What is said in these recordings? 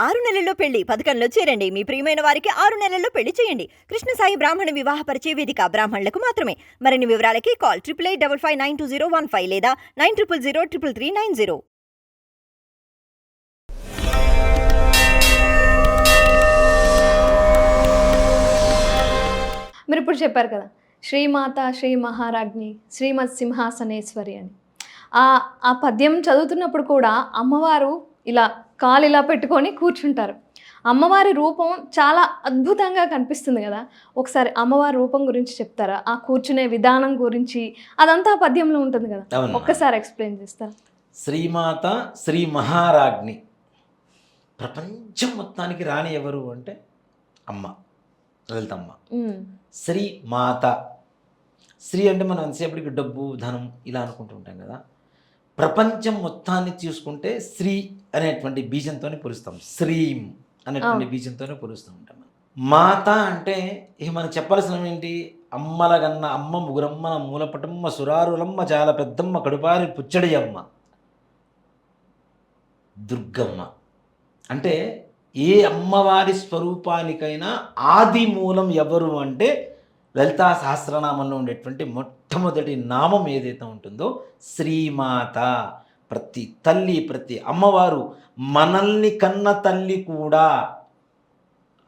6 నెలల్లో పెళ్లి పథకంలో చేరండి. మీ ప్రియమైన వారికి 6 నెలల్లో పెళ్లి చేయండి. కృష్ణ సాయి బ్రాహ్మణ వివాహ పరిచయ వేదిక బ్రాహ్మణులకు మాత్రమే. మరిన్ని వివరాలకి కాల్ 8855592015 లేదా 9000333990. మీరు ఇప్పుడు చెప్పారు కదా, శ్రీమాత శ్రీ మహారాజ్ఞి శ్రీమత్ సింహాసనేశ్వరి అని. ఆ పద్యం చదువుతున్నప్పుడు కూడా అమ్మవారు ఇలా కాలు ఇలా పెట్టుకొని కూర్చుంటారు. అమ్మవారి రూపం చాలా అద్భుతంగా కనిపిస్తుంది కదా. ఒకసారి అమ్మవారి రూపం గురించి చెప్తారా? ఆ కూర్చునే విధానం గురించి అదంతా పద్యంలో ఉంటుంది కదా, ఒక్కసారి ఎక్స్ప్లెయిన్ చేస్తారా? శ్రీమాత శ్రీ మహారాజ్ఞి, ప్రపంచం మొత్తానికి రాణి ఎవరు అంటే అమ్మ, లలితమ్మ. శ్రీ మాత, శ్రీ అంటే మనం ఎంతసేపటికి డబ్బు ధనం ఇలా అనుకుంటూ ఉంటాం కదా. ప్రపంచం మొత్తాన్ని చూసుకుంటే శ్రీ అనేటువంటి బీజంతోనే పొలుస్తాం, శ్రీం అనేటువంటి బీజంతోనే పొలుస్తూ ఉంటాం. మాత అంటే ఇక మనం చెప్పాల్సిన ఏంటి? అమ్మలగన్న అమ్మ, ముగురమ్మ, మూలపటమ్మ, సురారులమ్మ, చాలా పెద్దమ్మ, కడుపారి పుచ్చడి అమ్మ, దుర్గమ్మ. అంటే ఏ అమ్మవారి స్వరూపానికైనా ఆది మూలం ఎవరు అంటే లలితా సహస్రనామంలో ఉండేటువంటి మొట్టమొదటి నామం ఏదైతే ఉంటుందో శ్రీమాత. ప్రతి తల్లి, ప్రతి అమ్మవారు, మనల్ని కన్న తల్లి కూడా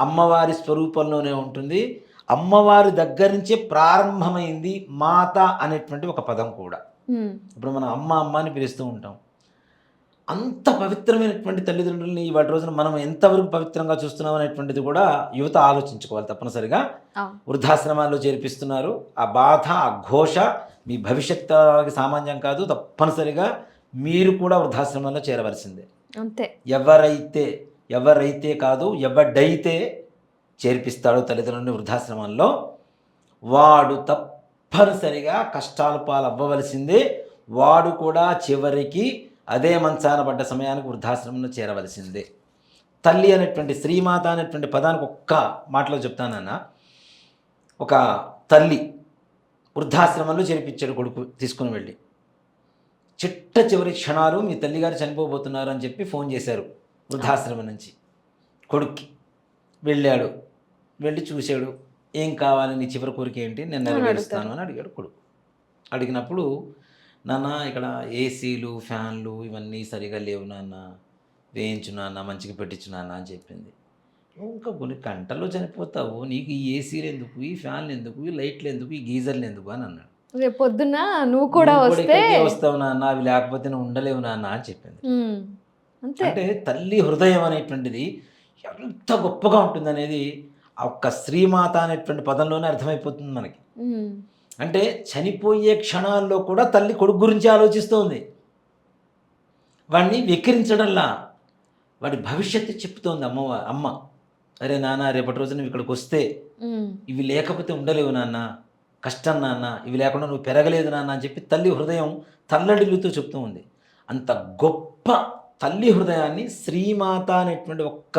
అమ్మవారి స్వరూపంలోనే ఉంటుంది. అమ్మవారి దగ్గర నుంచే ప్రారంభమైంది మాత అనేటువంటి ఒక పదం కూడా. ఇప్పుడు మనం అమ్మ అమ్మ అని పిలుస్తూ ఉంటాం. అంత పవిత్రమైనటువంటి తల్లిదండ్రులని ఇవాటి రోజున మనం ఎంతవరకు పవిత్రంగా చూస్తున్నాం అనేటువంటిది కూడా యువత ఆలోచించుకోవాలి తప్పనిసరిగా. వృద్ధాశ్రమాల్లో చేర్పిస్తున్నారు. ఆ బాధ, ఆ ఘోష మీ భవిష్యత్తుకి సామాన్యం కాదు. తప్పనిసరిగా మీరు కూడా వృద్ధాశ్రమాల్లో చేరవలసిందే. అంతే. ఎవరైతే కాదు, ఎవడైతే చేర్పిస్తాడో తల్లిదండ్రులని వృద్ధాశ్రమాల్లో, వాడు తప్పనిసరిగా కష్టాల పాలు అవ్వవలసిందే. వాడు కూడా చివరికి అదే మంచాన పడ్డ సమయానికి వృద్ధాశ్రమంలో చేరవలసిందే. తల్లి అనేటువంటి శ్రీమాత అనేటువంటి పదానికి ఒక్క మాటలో చెప్తానన్న, ఒక తల్లి వృద్ధాశ్రమంలో చేర్పించాడు కొడుకు తీసుకుని వెళ్ళి. చిట్ట చివరి క్షణాలు మీ తల్లిగారు చనిపోబోతున్నారు అని చెప్పి ఫోన్ చేశారు వృద్ధాశ్రమం నుంచి. కొడుక్కి వెళ్ళాడు, వెళ్ళి చూశాడు. ఏం కావాలి, నీ చివరి కోరిక ఏంటి, నేను నెరవేరుస్తాను అని అడిగాడు కొడుకు. అడిగినప్పుడు, నాన్న ఇక్కడ ఏసీలు ఫ్యాన్లు ఇవన్నీ సరిగా లేవు నాన్న, వేయించు నాన్న, మంచిగా పెట్టించు నాన్న అని చెప్పింది. ఇంకా కొన్ని గంటల్లో చనిపోతావు, నీకు ఈ ఏసీలు ఎందుకు, ఈ ఫ్యాన్లు ఎందుకు, ఈ లైట్లు ఎందుకు, ఈ గీజర్లు ఎందుకు అని అన్నాడు. రేపు పొద్దున్న నువ్వు కూడా వస్తావు నాన్న, అవి లేకపోతే నువ్వు ఉండలేవు నాన్న అని చెప్పింది. అంటే తల్లి హృదయం అనేటువంటిది ఎంత గొప్పగా ఉంటుంది అనేది ఆ ఒక్క శ్రీమాత అనేటువంటి పదంలోనే అర్థమైపోతుంది మనకి. అంటే చనిపోయే క్షణాల్లో కూడా తల్లి కొడుకు గురించి ఆలోచిస్తోంది. వాడిని వెక్కిరించడంలా వాడి భవిష్యత్తు చెప్తోంది అమ్మ. అరే నాన్న, రేపటి రోజు నువ్వు ఇక్కడికి వస్తే ఇవి లేకపోతే ఉండలేవు నాన్న, కష్టం నాన్న, ఇవి లేకుండా నువ్వు పెరగలేదు నాన్న అని చెప్పి తల్లి హృదయం తల్లడిల్లుతో చెప్తూ ఉంది. అంత గొప్ప తల్లి హృదయాన్ని శ్రీమాత అనేటువంటి ఒక్క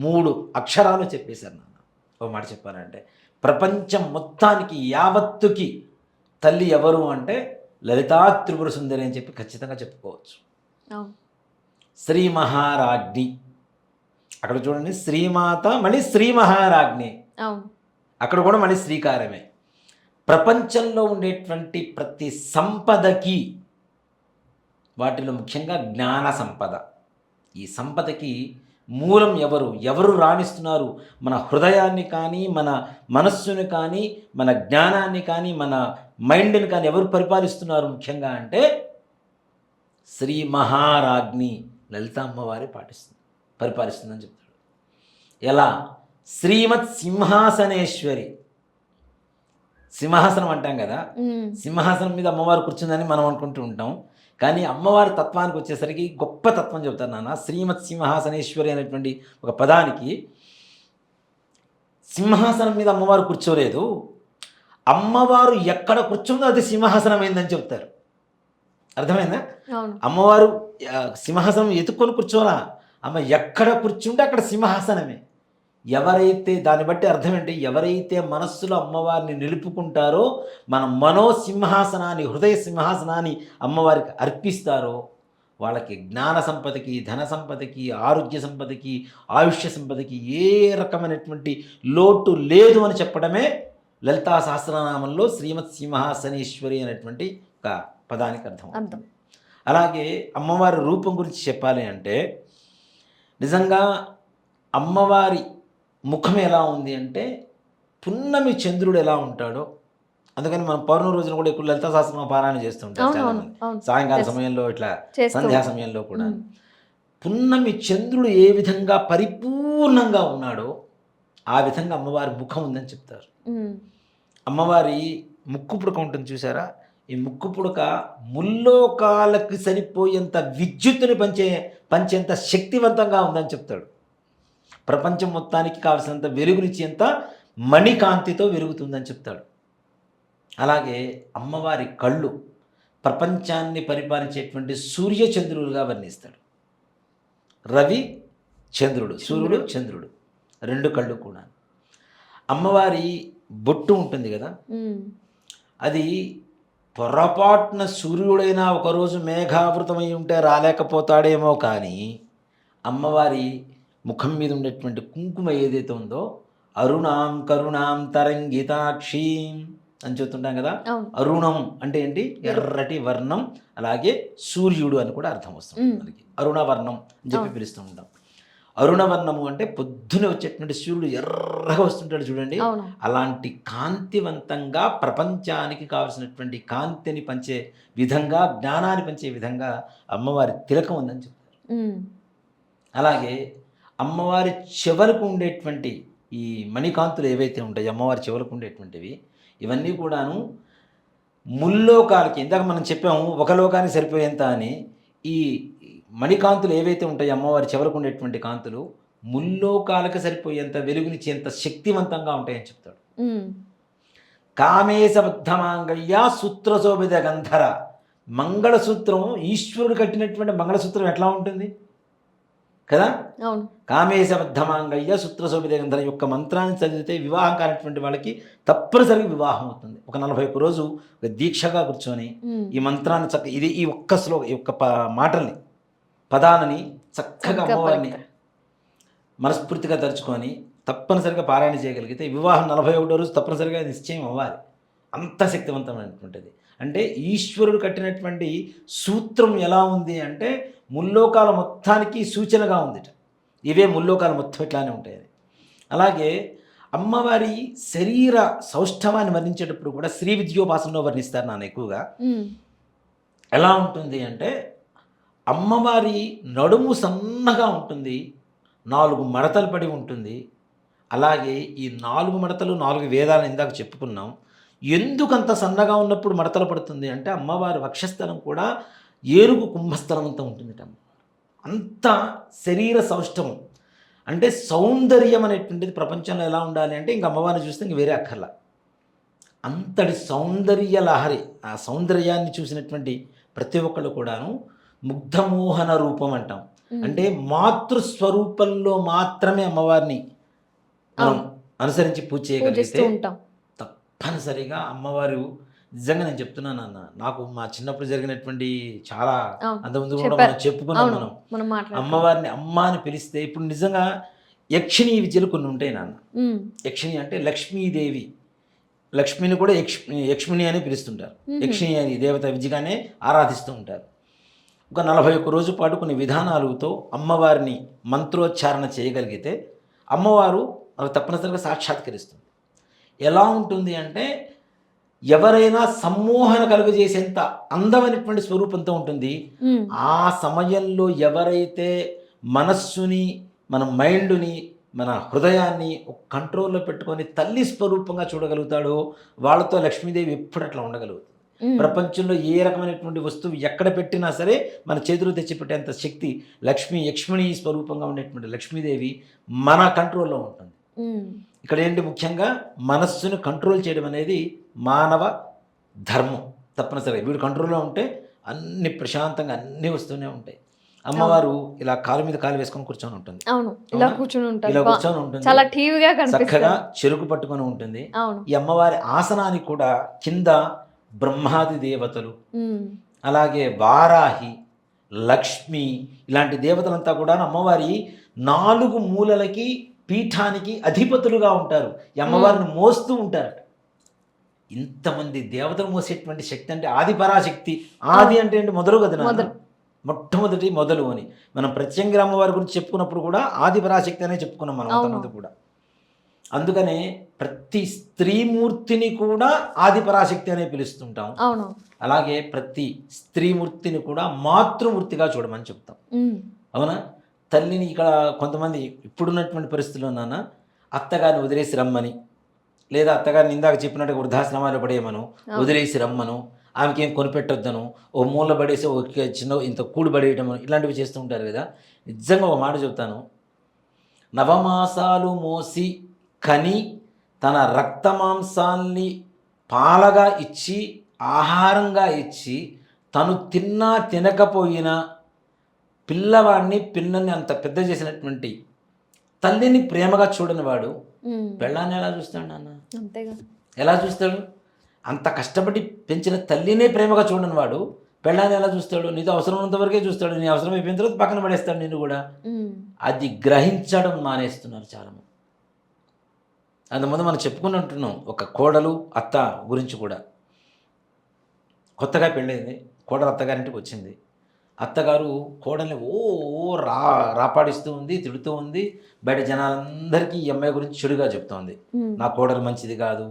3 అక్షరాలు చెప్పేశారు నాన్న. ఒక మాట చెప్పాలంటే ప్రపంచం మొత్తానికి యావత్తుకి తల్లి ఎవరు అంటే లలితా త్రిపుర సుందరి అని చెప్పి ఖచ్చితంగా చెప్పుకోవచ్చు. శ్రీ మహారాజ్ఞి, అక్కడ చూడండి శ్రీమాత మళ్ళీ శ్రీ మహారాజ్ఞి, అక్కడ కూడా మళ్ళీ శ్రీకారమే. ప్రపంచంలో ఉండేటువంటి ప్రతి సంపదకి, వాటిలో ముఖ్యంగా జ్ఞాన సంపద, ఈ సంపదకి మూలం ఎవరు రాణిస్తున్నారు? మన హృదయాన్ని కానీ, మన మనస్సుని కానీ, మన జ్ఞానాన్ని కానీ, మన మైండ్ని కానీ ఎవరు పరిపాలిస్తున్నారు ముఖ్యంగా అంటే శ్రీ మహారాజ్ఞి లలిత అమ్మవారి పరిపాలిస్తుందని చెప్తాడు. ఎలా? శ్రీమత్ సింహాసనేశ్వరి. సింహాసనం అంటాం కదా, సింహాసనం మీద అమ్మవారు కూర్చుందని మనం అనుకుంటూ ఉంటాం. కానీ అమ్మవారి తత్వానికి వచ్చేసరికి గొప్ప తత్వం చెబుతాను నాన్న. శ్రీమత్ సింహాసనేశ్వరి అనేటువంటి ఒక పదానికి సింహాసనం మీద అమ్మవారు కూర్చోలేదు, అమ్మవారు ఎక్కడ కూర్చుందో అది సింహాసనం అయిందని చెప్తారు. అర్థమైందా? అమ్మవారు సింహాసనం ఎత్తుక్కొని కూర్చోలా, అమ్మ ఎక్కడ కూర్చుంటే అక్కడ సింహాసనమే. ఎవరైతే, దాన్ని బట్టి అర్థం ఏంటి, ఎవరైతే మనస్సులో అమ్మవారిని నిలుపుకుంటారో, మన మనోసింహాసనాన్ని, హృదయ సింహాసనాన్ని అమ్మవారికి అర్పిస్తారో వాళ్ళకి జ్ఞాన సంపదకి, ధన సంపదకి, ఆరోగ్య సంపదకి, ఆయుష్య సంపదకి ఏ రకమైనటువంటి లోటు లేదు అని చెప్పడమే లలితా సహస్రనామంలో శ్రీమత్ సింహాసనేశ్వరి అనేటువంటి ఒక పదానికి అర్థం. అర్థం. అలాగే అమ్మవారి రూపం గురించి చెప్పాలి అంటే నిజంగా అమ్మవారి ముఖం ఎలా ఉంది అంటే పున్నమి చంద్రుడు ఎలా ఉంటాడో, అందుకని మనం పౌర్ణమి రోజున కూడా ఎక్కువ లలితా సహస్రనామ పారాయణ చేస్తుంటారు చాలా అవునవును, మంది. అవును. సాయంకాల Yes. సమయంలో ఇట్లా చేస్తూ సంధ్యా ఉంటాం. సమయంలో కూడా ఉమ్. పున్నమి చంద్రుడు ఏ విధంగా పరిపూర్ణంగా ఉన్నాడో ఆ విధంగా అమ్మవారి ముఖం ఉందని చెప్తారు. ఉమ్. అమ్మవారి ముక్కు పుడక ఉంటుంది చూసారా, ఈ ముక్కు పుడక ముల్లోకాలకి సరిపోయేంత విద్యుత్తుని పంచేంత శక్తివంతంగా ఉందని చెప్తాడు. ప్రపంచం మొత్తానికి కావలసినంత వెలుగునిచ్చేంత మణికాంతితో వెలుగుతుందని చెప్తాడు. అలాగే అమ్మవారి కళ్ళు ప్రపంచాన్ని పరిపాలించేటువంటి సూర్యచంద్రులుగా వర్ణిస్తాడు. రవి చంద్రుడు, సూర్యుడు చంద్రుడు, రెండు కళ్ళు కూడా. అమ్మవారి బొట్టు ఉంటుంది కదా, ఉమ్. అది పొరపాటున సూర్యుడైనా ఒకరోజు మేఘావృతమై ఉంటే రాలేకపోతాడేమో, కానీ అమ్మవారి ముఖం మీద ఉండేటువంటి కుంకుమ ఏదైతే ఉందో అరుణాం కరుణాం తరంగితాక్షీం అని చెప్తుంటాం కదా. అవును. అరుణం అంటే ఏంటి? ఎర్రటి వర్ణం. అలాగే సూర్యుడు అని కూడా అర్థం వస్తుంది మనకి. అరుణవర్ణం అని చెప్పి పిలుస్తూ ఉంటాం. అరుణవర్ణము అంటే పొద్దునే వచ్చేటువంటి సూర్యుడు ఎర్రగా వస్తుంటాడు చూడండి. అవును. అలాంటి కాంతివంతంగా ప్రపంచానికి కావలసినటువంటి కాంతిని పంచే విధంగా, జ్ఞానాన్ని పంచే విధంగా అమ్మవారి తిలకం ఉందని చెప్తారు. ఉమ్. అలాగే అమ్మవారి చెవులకు ఉండేటువంటి ఈ మణికాంతులు ఏవైతే ఉంటాయో, అమ్మవారి చెవులకు ఉండేటువంటివి, ఇవన్నీ కూడాను ముల్లోకాలకి, ఇందాక మనం చెప్పాము ఒక లోకానికి సరిపోయేంత అని, ఈ మణికాంతులు ఏవైతే ఉంటాయో అమ్మవారి చెవులకు ఉండేటువంటి కాంతులు ముల్లోకాలకు సరిపోయేంత వెలుగునిచ్చేంత శక్తివంతంగా ఉంటాయని చెప్తాడు. ఉమ్. కామేశబద్ధమాంగళ్య సూత్రశోభిత గంధర. మంగళసూత్రం, ఈశ్వరుడు కట్టినటువంటి మంగళసూత్రం ఎట్లా ఉంటుంది కదా. అవును. కామేశబద్ధమాంగళ్య సూత్రశోభిత గంధర యొక్క మంత్రాన్ని చదివితే వివాహం కానటువంటి వాళ్ళకి తప్పనిసరిగా వివాహం అవుతుంది. ఒక 41 రోజు ఒక దీక్షగా కూర్చొని ఉమ్. ఈ మంత్రాన్ని ఈ ఒక్క ఈ ఒక్క మాటల్ని, పదాలని చక్కగా అమ్మవారిని మనస్ఫూర్తిగా తలుచుకొని తప్పనిసరిగా పారాయణ చేయగలిగితే వివాహం 41వ రోజు తప్పనిసరిగా నిశ్చయం అవ్వాలి. అంత శక్తివంతమైనటువంటిది. అంటే ఈశ్వరుడు కట్టినటువంటి సూత్రం ఎలా ఉంది అంటే ముల్లోకాల మొత్తానికి సూచనగా ఉంది. ఇవే ముల్లోకాల మొత్తం ఇట్లానే ఉంటాయి. అలాగే అమ్మవారి శరీర సౌష్ఠవాన్ని వర్ణించేటప్పుడు కూడా శ్రీ విద్యోపాసనలో వర్ణిస్తారు నాన్న ఎక్కువగా. ఉమ్. ఎలా ఉంటుంది అంటే అమ్మవారి నడుము సన్నగా ఉంటుంది, 4 మడతలు పడి ఉంటుంది. అలాగే ఈ 4 మడతలు 4 వేదాలను ఇందాక చెప్పుకున్నాం. ఎందుకంత సన్నగా ఉన్నప్పుడు మడతలు పడుతుంది అంటే అమ్మవారి వక్షస్థలం కూడా ఏనుగు కుంభస్థలం అంతా ఉంటుంది. అంత శరీర సౌష్ఠవం అంటే సౌందర్యం అనేటువంటిది ప్రపంచంలో ఎలా ఉండాలి అంటే ఇంక అమ్మవారిని చూస్తే ఇంక వేరే అక్కర్లా. అంతటి సౌందర్య లహరి, ఆ సౌందర్యాన్ని చూసినటువంటి ప్రతి ఒక్కళ్ళు కూడాను ముగ్ధమోహన రూపం అంటాం. అంటే మాతృస్వరూపంలో మాత్రమే అమ్మవారిని మనం అనుసరించి పూజ చేయగలిగితే ఉంటాం. తప్పనిసరిగా అమ్మవారు నిజంగా నేను చెప్తున్నాను అన్న, నాకు మా చిన్నప్పుడు జరిగినటువంటి చాలా అంతకుముందు కూడా మనం చెప్పుకున్నాం. మనం అమ్మవారిని అమ్మ అని పిలిస్తే ఇప్పుడు నిజంగా యక్షిణీ విద్యలు కొన్ని ఉంటాయి నాన్న. యక్షిణి అంటే లక్ష్మీదేవి, లక్ష్మిని కూడా యక్ష్మిణి అని పిలుస్తుంటారు. యక్షిణి అని దేవత విద్యగానే ఆరాధిస్తూ ఉంటారు. ఒక 41 రోజు పాటు కొన్ని విధానాలతో అమ్మవారిని మంత్రోచ్చారణ చేయగలిగితే అమ్మవారు మనకు తప్పనిసరిగా సాక్షాత్కరిస్తుంది. ఎలా ఉంటుంది అంటే ఎవరైనా సమ్మోహన కలుగజేసేంత అందమైనటువంటి స్వరూపంతో ఉంటుంది. ఆ సమయంలో ఎవరైతే మనస్సుని, మన మైండ్ని, మన హృదయాన్ని ఒక కంట్రోల్లో పెట్టుకొని తల్లి స్వరూపంగా చూడగలుగుతాడో వాళ్ళతో లక్ష్మీదేవి ఎప్పుడు అట్లా ఉండగలుగుతుంది. ప్రపంచంలో ఏ రకమైనటువంటి వస్తువు ఎక్కడ పెట్టినా సరే మన చేతులు తెచ్చిపెట్టేంత శక్తి యక్ష్మిణి స్వరూపంగా ఉండేటువంటి లక్ష్మీదేవి మన కంట్రోల్లో ఉంటుంది. ఇక్కడ ఏంటి ముఖ్యంగా మనస్సును కంట్రోల్ చేయడం అనేది మానవ ధర్మం. తప్పనిసరిగా వీడు కంట్రోల్లో ఉంటే అన్ని ప్రశాంతంగా అన్నీ వస్తూనే ఉంటాయి. అమ్మవారు ఇలా కాలు మీద కాలు వేసుకొని కూర్చొని ఉంటుంది. ఇలా కూర్చొని ఉంటుంది. చాలా టీవీగా చక్కగా చెరుకు పట్టుకొని ఉంటుంది. ఈ అమ్మవారి ఆసనానికి కూడా కింద బ్రహ్మాది దేవతలు, అలాగే వారాహి, లక్ష్మి ఇలాంటి దేవతలంతా కూడా అమ్మవారి 4 మూలలకి పీఠానికి అధిపతులుగా ఉంటారు. ఈ అమ్మవారిని మోస్తూ ఉంటారు. ఇంతమంది దేవతలు మోసేటువంటి శక్తి అంటే ఆది పరాశక్తి. ఆది అంటే ఏంటి? మొదలు కదా నాన్న? మొదలు. మొట్టమొదటి మొదలు అని మనం ప్రత్యంగిర అమ్మవారి గురించి చెప్పుకున్నప్పుడు కూడా ఆది పరాశక్తి అనే చెప్పుకున్నాం మనం అంతమంది కూడా. అందుకనే ప్రతి స్త్రీమూర్తిని కూడా ఆది పరాశక్తి అనే పిలుస్తుంటాం. అవును. అలాగే ప్రతి స్త్రీమూర్తిని కూడా మాతృమూర్తిగా చూడమని చెప్తాం. అవునా? తల్లిని ఇక్కడ కొంతమంది ఇప్పుడున్నటువంటి పరిస్థితుల్లో నాన్న అత్తగారిని వదిలేసి రమ్మని, లేదా అత్తగారిని ఇందాక చెప్పినట్టుగా వృద్ధాశ్రమాలు పడేయమను, వదిలేసి రమ్మను, ఆమెకి ఏం కొనిపెట్టొద్దను, ఓ మూల పడేసి ఒక చిన్న ఇంత కూడు పడేయటము, ఇలాంటివి చేస్తూ ఉంటారు కదా. నిజంగా ఒక మాట చెప్తాను. నవమాసాలు మోసి కని తన రక్తమాంసాల్ని పాలగా ఇచ్చి ఆహారంగా ఇచ్చి తను తిన్నా తినకపోయినా పిల్లని అంత పెద్ద చేసినటువంటి తల్లిని ప్రేమగా చూడని వాడు పెళ్ళాన్ని ఎలా చూస్తాడు నాన్న? అంతేగా. ఎలా చూస్తాడు? అంత కష్టపడి పెంచిన తల్లినే ప్రేమగా చూడని వాడు పెళ్ళాన్ని ఎలా చూస్తాడు? నీతో అవసరం ఉన్నంత వరకే చూస్తాడు. నీ అవసరం అయిపోయిన తర్వాత పక్కన పడేస్తాడు నిన్ను కూడా. అది గ్రహించడం మానేస్తున్నారు చాలామంది. అందుమంది మనం చెప్పుకున్నట్టున్నాం ఒక కోడలు అత్త గురించి కూడా. కొత్తగా పెళ్ళైంది, కోడలు అత్తగారింటికి వచ్చింది. అత్తగారు కోడల్ని రాపాడిస్తూ ఉంది, తిడుతూ ఉంది. బయట జనాలందరికీ ఈ అమ్మాయి గురించి చెడుగా చెప్తోంది. నా కోడలు మంచిది కాదు,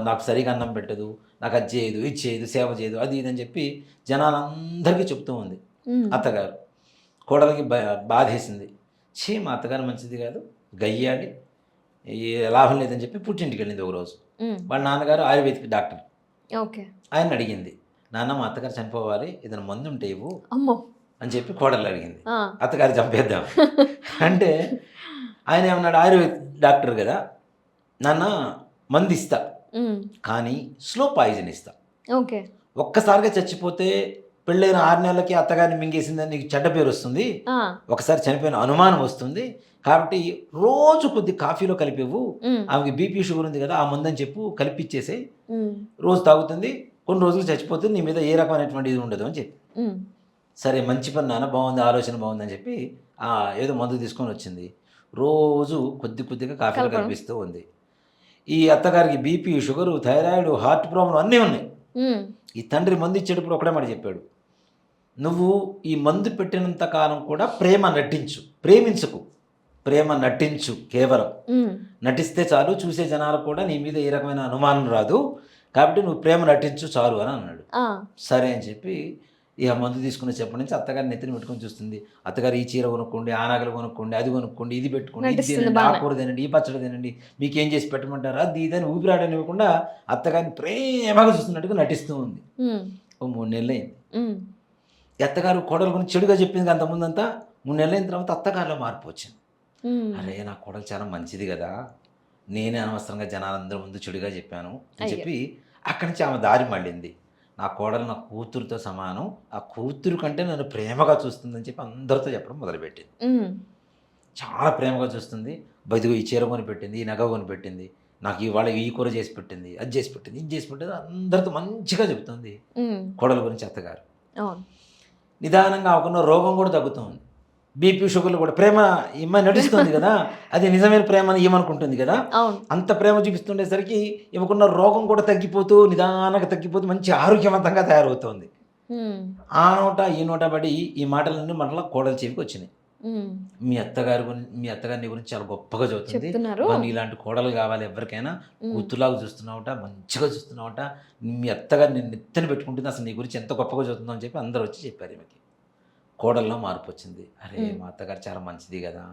నాకు సరిగా అన్నం పెట్టదు, నాకు అది చేయదు, ఇది చేయదు, సేవ చేయదు, అది ఇదని చెప్పి జనాలందరికీ చెప్తూ ఉంది అత్తగారు. కోడలికి బాధేసింది. మా అత్తగారు మంచిది కాదు, గయ్యాలి, లాభం లేదని చెప్పి పుట్టింటికి వెళ్ళింది ఒకరోజు. వాళ్ళ నాన్నగారు ఆయుర్వేదిక్ డాక్టర్. ఓకే. ఆయన అడిగింది, నాన్న మా అత్తగారు చనిపోవాలి, ఏదైనా మందు ఉంటే ఇవ్వు అమ్మో అని చెప్పి కోడలు అడిగింది. అత్తగారు చంపేద్దాం అంటే ఆయన ఏమన్నాడు, ఆయుర్వేద డాక్టర్ కదా, నాన్న మందు ఇస్తా కానీ స్లో పాయిజన్ ఇస్తా. ఓకే. ఒక్కసారిగా చచ్చిపోతే పెళ్ళైన 6 నెలలకి అత్తగారిని మింగేసిందని నీకు చెడ్డ పేరు వస్తుంది, ఒకసారి చనిపోయిన అనుమానం వస్తుంది. కాబట్టి రోజు కొద్ది కాఫీలో కలిపివ్వు, ఆమెకి బీపీ షుగర్ ఉంది కదా, ఆ మందని చెప్పు కలిపిచ్చేసే, రోజు తాగుతుంది, కొన్ని రోజులు చచ్చిపోతుంది, నీ మీద ఏ రకమైనటువంటి ఇది ఉండదు అని చెప్పి. సరే మంచి పని నాన్న, బాగుంది, ఆలోచన బాగుందని చెప్పి ఏదో మందు తీసుకొని వచ్చింది. రోజు కొద్దిగా కాఫీలో కనిపిస్తూ ఉంది. ఈ అత్తగారికి BP, sugar, thyroid, heart problem అన్నీ ఉన్నాయి. ఈ తండ్రి మందు ఇచ్చేటప్పుడు ఒకటే మాట చెప్పాడు, నువ్వు ఈ మందు పెట్టినంత కాలం కూడా ప్రేమ నటించు, ప్రేమించకు, ప్రేమ నటించు, కేవలం నటిస్తే చాలు, చూసే జనాలు కూడా నీ మీద ఏ రకమైన అనుమానం రాదు, కాబట్టి నువ్వు ప్రేమ నటించు చాలు అని అన్నాడు. సరే అని చెప్పి ఇక మందు తీసుకునే చెప్పటి నుంచి అత్తగారి నెత్తిని పెట్టుకొని చూస్తుంది. అత్తగారు ఈ చీర కొనుక్కోండి, ఆ నగలు కొనుక్కోండి, అది కొనుక్కోండి, ఇది పెట్టుకోండి, ఇది తినండి, ఆ కూర తినండి, ఈ పచ్చడి తినండి, మీకేం చేసి పెట్టమంటారా, అది ఇదని ఊపిరాడనివ్వకుండా అత్తగారిని ప్రేమగా చూస్తున్నట్టుగా నటిస్తూ ఉంది. ఓ 3 నెలలు అయింది. అత్తగారు కోడల గురించి చెడుగా చెప్పింది అంతకుముందంతా. 3 నెలలు అయిన తర్వాత అత్తగారిలో మార్పు వచ్చింది. అరే నా కోడలు చాలా మంచిది కదా, నేనే అనవసరంగా జనాలందరి ముందు చెడుగా చెప్పాను అని చెప్పి అక్కడి నుంచి ఆమె దారి మళ్ళింది. నా కోడలు నా కూతురుతో సమానం, ఆ కూతురు కంటే నన్ను ప్రేమగా చూస్తుందని చెప్పి అందరితో చెప్పడం మొదలుపెట్టింది. చాలా ప్రేమగా చూస్తుంది. బదిగో ఈ చీర కొని పెట్టింది, ఈ నగ కొని పెట్టింది, నాకు ఇవాళ ఈ కూర చేసి పెట్టింది, అది చేసి పెట్టింది, ఇది చేసి పెట్టింది, అందరితో మంచిగా చెబుతుంది కోడల గురించి అత్తగారు. నిదానంగా అవకున్న రోగం కూడా తగ్గుతుంది. బీపీ, షుగర్లు కూడా ప్రేమ ఈమె నటిస్తుంది కదా, అది నిజమైన ప్రేమని ఏమనుకుంటుంది కదా, అంత ప్రేమ చూపిస్తుండేసరికి ఇవ్వకున్న రోగం కూడా తగ్గిపోతూ నిదానంగా తగ్గిపోతూ మంచి ఆరోగ్యవంతంగా తయారవుతుంది. ఆ నోట ఈ నోట పడి ఈ మాటలన్నీ మళ్ళీ కోడలు చెవికి వచ్చినాయి. మీ అత్తగారిని గురించి చాలా గొప్పగా చదువుతుంది, ఇలాంటి కోడలు కావాలి ఎవరికైనా, కూతురులాగా చూస్తున్నావుట, మంచిగా చూస్తున్నావుట, మీ అత్తగారు నిన్ను నెత్తని పెట్టుకుంటుంది, అసలు నీ గురించి ఎంత గొప్పగా చదువుతుందో అని చెప్పి అందరూ వచ్చి చెప్పారు. ఈమెకి కోడల్లో మార్పు వచ్చింది. అరే మా అత్తగారు చాలా మంచిది కదా,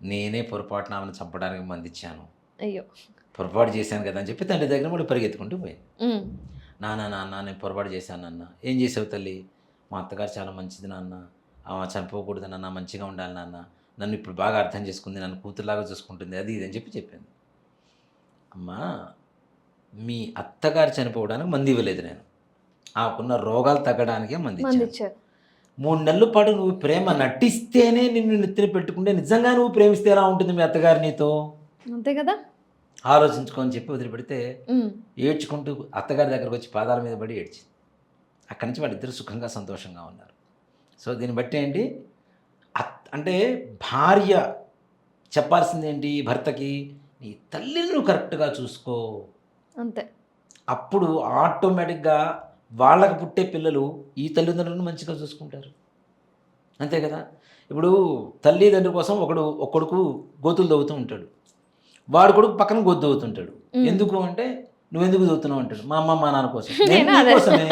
నేనే పొరపాటున ఆమెను చంపడానికి మందిచ్చాను, అయ్యో పొరపాటు చేశాను కదా అని చెప్పి తండ్రి దగ్గర కూడా పరిగెత్తుకుంటూ పోయింది. నాన్న నేను పొరపాటు చేశాను నాన్న. ఏం చేసావు తల్లి? మా అత్తగారు చాలా మంచిది నాన్న, ఆమె చనిపోకూడదు నాన్న, మంచిగా ఉండాలి నాన్న, నన్ను ఇప్పుడు బాగా అర్థం చేసుకుంది, నన్ను కూతురులాగా చూసుకుంటుంది, అది ఇది అని చెప్పి చెప్పింది. అమ్మా మీ అత్తగారు చనిపోవడానికి మంది ఇవ్వలేదు నేను, ఆకున్న రోగాలు తగ్గడానికే మంది ఇచ్చాను. 3 నెలల పాటు నువ్వు ప్రేమ నటిస్తేనే నిన్ను నెత్తిన పెట్టుకుంటే నిజంగా నువ్వు ప్రేమిస్తే ఎలా ఉంటుంది మీ అత్తగారు నీతో? అంతే కదా, ఆలోచించుకొని చెప్పి వదిలిపెడితే ఏడ్చుకుంటూ అత్తగారి దగ్గరకు వచ్చి పాదాల మీద పడి ఏడ్చింది. అక్కడి నుంచి వాళ్ళిద్దరు సుఖంగా సంతోషంగా ఉన్నారు. సో దీన్ని బట్టి ఏంటి అంటే భార్య చెప్పాల్సింది ఏంటి భర్తకి, నీ తల్లిని నువ్వు కరెక్ట్గా చూసుకో. అంతే. అప్పుడు ఆటోమేటిక్గా వాళ్ళకు పుట్టే పిల్లలు ఈ తల్లిదండ్రులను మంచిగా చూసుకుంటారు. అంతే కదా. ఇప్పుడు తల్లిదండ్రుల కోసం ఒక కొడుకు గోతులు తవ్వుతూ ఉంటాడు, వాడు కొడుకు పక్కన గోతు తవ్వుతుంటాడు. ఎందుకు అంటే నువ్వెందుకు చదువుతున్నావు అంటాడు. మా అమ్మ మా నాన్న కోసం, నేను నీ కోసమే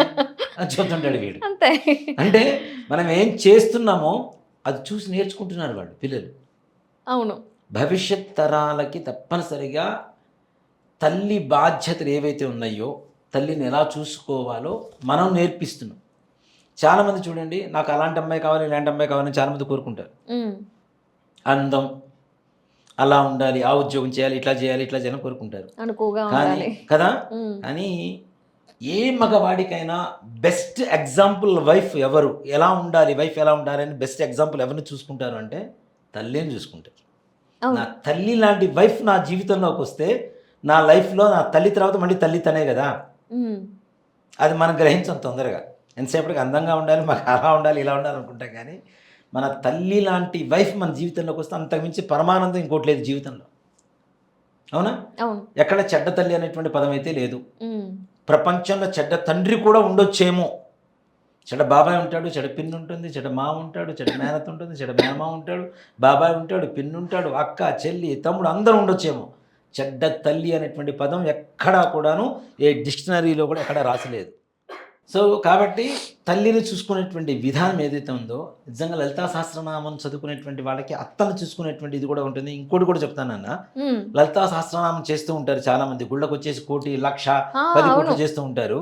అని చెబుతుంటాడు వీడు. అంతే. అంటే మనం ఏం చేస్తున్నామో అది చూసి నేర్చుకుంటున్నారు వాళ్ళు పిల్లలు. అవును. భవిష్యత్ తరాలకి తప్పనిసరిగా తల్లి బాధ్యతలు ఏవైతే ఉన్నాయో, తల్లిని ఎలా చూసుకోవాలో మనం నేర్పిస్తున్నాం. చాలామంది చూడండి, నాకు అలాంటి అమ్మాయి కావాలి ఇలాంటి అమ్మాయి కావాలని చాలామంది కోరుకుంటారు. అందం, అలా ఉండాలి, ఆ ఉద్యోగం చేయాలి, ఇట్లా చేయాలి, ఇట్లా చేయాలని కోరుకుంటారు. అనుకోగా కానీ ఉండాలి కదా, కానీ ఏ మగవాడికైనా బెస్ట్ ఎగ్జాంపుల్ వైఫ్ ఎవరు, ఎలా ఉండాలి వైఫ్ ఎలా ఉండాలి అని బెస్ట్ ఎగ్జాంపుల్ ఎవరిని చూసుకుంటారు అంటే తల్లిని చూసుకుంటారు. నా తల్లి లాంటి వైఫ్ నా జీవితంలోకి వస్తే నా లైఫ్లో నా తల్లి తర్వాత మళ్ళీ తల్లి తనే కదా. అది మనం గ్రహించాం తొందరగా. ఎంతసేపటికి అందంగా ఉండాలి, మాకు అలా ఉండాలి ఇలా ఉండాలి అనుకుంటాం. కానీ మన తల్లి లాంటి వైఫ్ మన జీవితంలోకి వస్తే అంతకుమించి పరమానందం ఇంకోటి లేదు జీవితంలో. అవునా? ఎక్కడ చెడ్డ తల్లి అనేటువంటి పదం అయితే లేదు. ప్రపంచంలో చెడ్డ తండ్రి కూడా ఉండొచ్చేమో. చెడ్డ బాబాయ్ ఉంటాడు, చెడ్డ పిన్ని ఉంటుంది, చెడ్డ మామ ఉంటాడు, చెడ్డ మేనత ఉంటుంది, చెడ్డ మేనమామ ఉంటాడు, బాబాయ్ ఉంటాడు, పిన్ని ఉంటాడు, అక్క చెల్లి తమ్ముడు అందరూ ఉండొచ్చేమో. చెడ్డ తల్లి అనేటువంటి పదం ఎక్కడా కూడాను ఏ డిక్షనరీలో కూడా ఎక్కడా రాసలేదు. సో కాబట్టి తల్లిని చూసుకునేటువంటి విధానం ఏదైతే ఉందో, నిజంగా లలితా సహస్రనామం చదువుకునేటువంటి వాళ్ళకి అత్తను చూసుకునేటువంటి ఇది కూడా ఉంటుంది. ఇంకోటి కూడా చెప్తానన్న, లలితా సహస్రనామం చేస్తూ ఉంటారు చాలా మంది, గుళ్ళకు వచ్చేసి 1,00,00,000, 10 కోట్లు చేస్తూ ఉంటారు.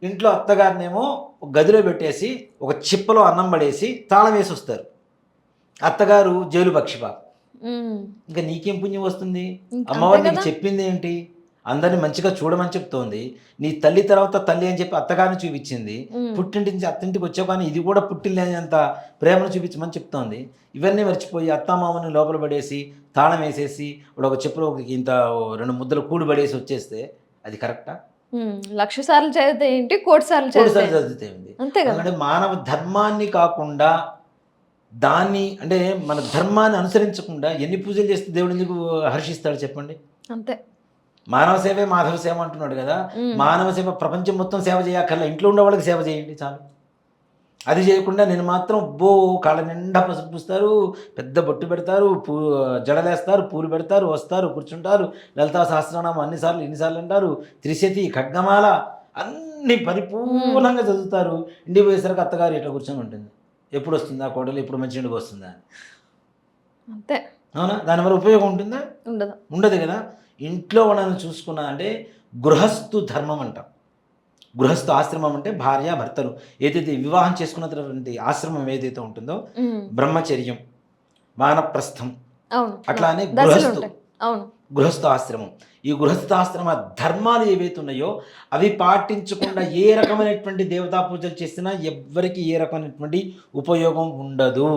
ఇంట్లో అత్తగారినేమో ఒక గదిలో పెట్టేసి ఒక చిప్పలో అన్నం పడేసి తాళం వేసి వస్తారు. అత్తగారు జైలు పక్షిపా. ఇంకా నీకేం పుణ్యం వస్తుంది? అమ్మవారు నీకు చెప్పింది ఏంటి? అందరిని మంచిగా చూడమని చెప్తోంది. నీ తల్లి తర్వాత తల్లి అని చెప్పి అత్తగారిని చూపించింది. పుట్టింటి నుంచి అత్తింటికి వచ్చావు కానీ ఇది కూడా పుట్టిల్లేనంత ప్రేమను చూపించమని చెప్తోంది. ఇవన్నీ మర్చిపోయి అత్తమామని లోపల పడేసి తాళం వేసేసి ఒక చెప్పులో ఇంత 2 ముద్దలు కూడి పడేసి వచ్చేస్తే అది కరెక్టా? 1,00,000 సార్లు చదివితే ఏంటి, 1,00,00,000 సార్లు చదివితే ఉంది. అంతే కదా. అంటే మానవ ధర్మాన్ని కాకుండా దాన్ని, అంటే మన ధర్మాన్ని అనుసరించకుండా ఎన్ని పూజలు చేస్తే దేవుడు ఎందుకు హర్షిస్తాడు చెప్పండి? అంతే. మానవ సేవే మాధవ సేవ అంటున్నాడు కదా. మానవ సేవ ప్రపంచం మొత్తం సేవ చేయక్కర్లా, ఇంట్లో ఉండే వాళ్ళకి సేవ చేయండి చాలు. అది చేయకుండా నేను మాత్రం కాళ్ళ నిండా పసుపు పూస్తారు, పెద్ద బొట్టు పెడతారు, జడలేస్తారు, పూలు పెడతారు, వస్తారు, కూర్చుంటారు, లలితా సహస్రనామం ఇన్నిసార్లు అంటారు, త్రిశతి, ఖడ్గమాల అన్ని పరిపూర్ణంగా చదువుతారు. ఇంటికి పోయేసరికి అత్తగారు ఇట్లా కూర్చొని ఉంటుంది, ఎప్పుడు వస్తుందా కోడలు, ఎప్పుడు మంచి ఇంటికి వస్తుందా అని. అంతే. అవునా? దానివల్ల ఉపయోగం ఉంటుందా? ఉండదు కదా. ఇంట్లో వాళ్ళని చూసుకున్నా అంటే గృహస్థు ధర్మం అంటాం. గృహస్థు ఆశ్రమం అంటే భార్య భర్తలు ఏదైతే వివాహం చేసుకున్నటువంటి ఆశ్రమం ఏదైతే ఉంటుందో, బ్రహ్మచర్యం, వానప్రస్థం, అట్లానే గృహస్థు ఆశ్రమం. ఈ గృహస్థాశ్రమ ధర్మాలు ఏవైతే ఉన్నాయో అవి పాటించకుండా ఏ రకమైనటువంటి దేవతా పూజలు చేసినా ఎవ్వరికి ఏ రకమైనటువంటి ఉపయోగం ఉండదు.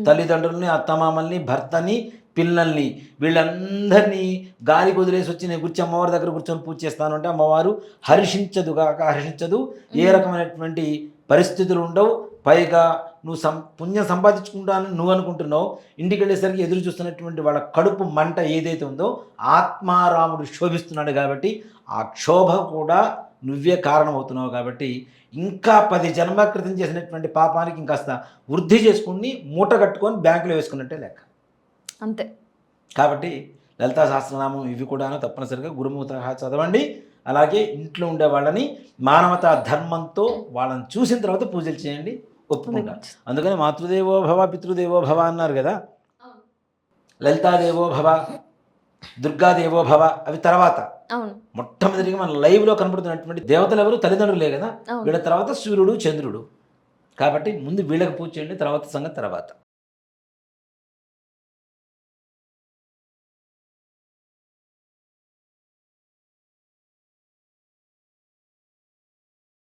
తల్లిదండ్రుల్ని, అత్తమామల్ని, భర్తని, పిల్లల్ని వీళ్ళందరినీ గాలికి వదిలేసి వచ్చి నేను కూర్చొని అమ్మవారి దగ్గర కూర్చొని పూజ చేస్తాను అంటే అమ్మవారు హర్షించదు. ఏ రకమైనటువంటి పరిస్థితులు ఉండవు. పైగా నువ్వు పుణ్యం సంపాదించుకుంటానని నువ్వు అనుకుంటున్నావు, ఇంటికి వెళ్ళేసరికి ఎదురు చూస్తున్నటువంటి వాళ్ళ కడుపు మంట ఏదైతే ఉందో ఆత్మారాముడు శోభిస్తున్నాడు కాబట్టి ఆ క్షోభ కూడా నువ్వే కారణమవుతున్నావు. కాబట్టి ఇంకా 10 జన్మ క్రితం చేసినటువంటి పాపానికి ఇంకాస్త వృద్ధి చేసుకుని మూట కట్టుకొని బ్యాంకులో వేసుకున్నట్టే లెక్క. అంతే. కాబట్టి లలితా సహస్రనామం ఇవి కూడాను తప్పనిసరిగా గురుముఖ చదవండి. అలాగే ఇంట్లో ఉండే వాళ్ళని మానవతా ధర్మంతో వాళ్ళని చూసిన తర్వాత పూజలు చేయండి, ఒప్పుకుంటారు. అందుకని మాతృదేవో భవ, పితృదేవో భవ అన్నారు కదా. లలితాదేవో భవ, దుర్గాదేవో భవ అవి తర్వాత. మొట్టమొదటిగా మన లైవ్లో కనపడుతున్నటువంటి దేవతలు ఎవరు? తల్లిదండ్రులే కదా. వీళ్ళ తర్వాత సూర్యుడు, చంద్రుడు. కాబట్టి ముందు వీళ్ళకి పూజ చేయండి, తర్వాత సంగతి తర్వాత.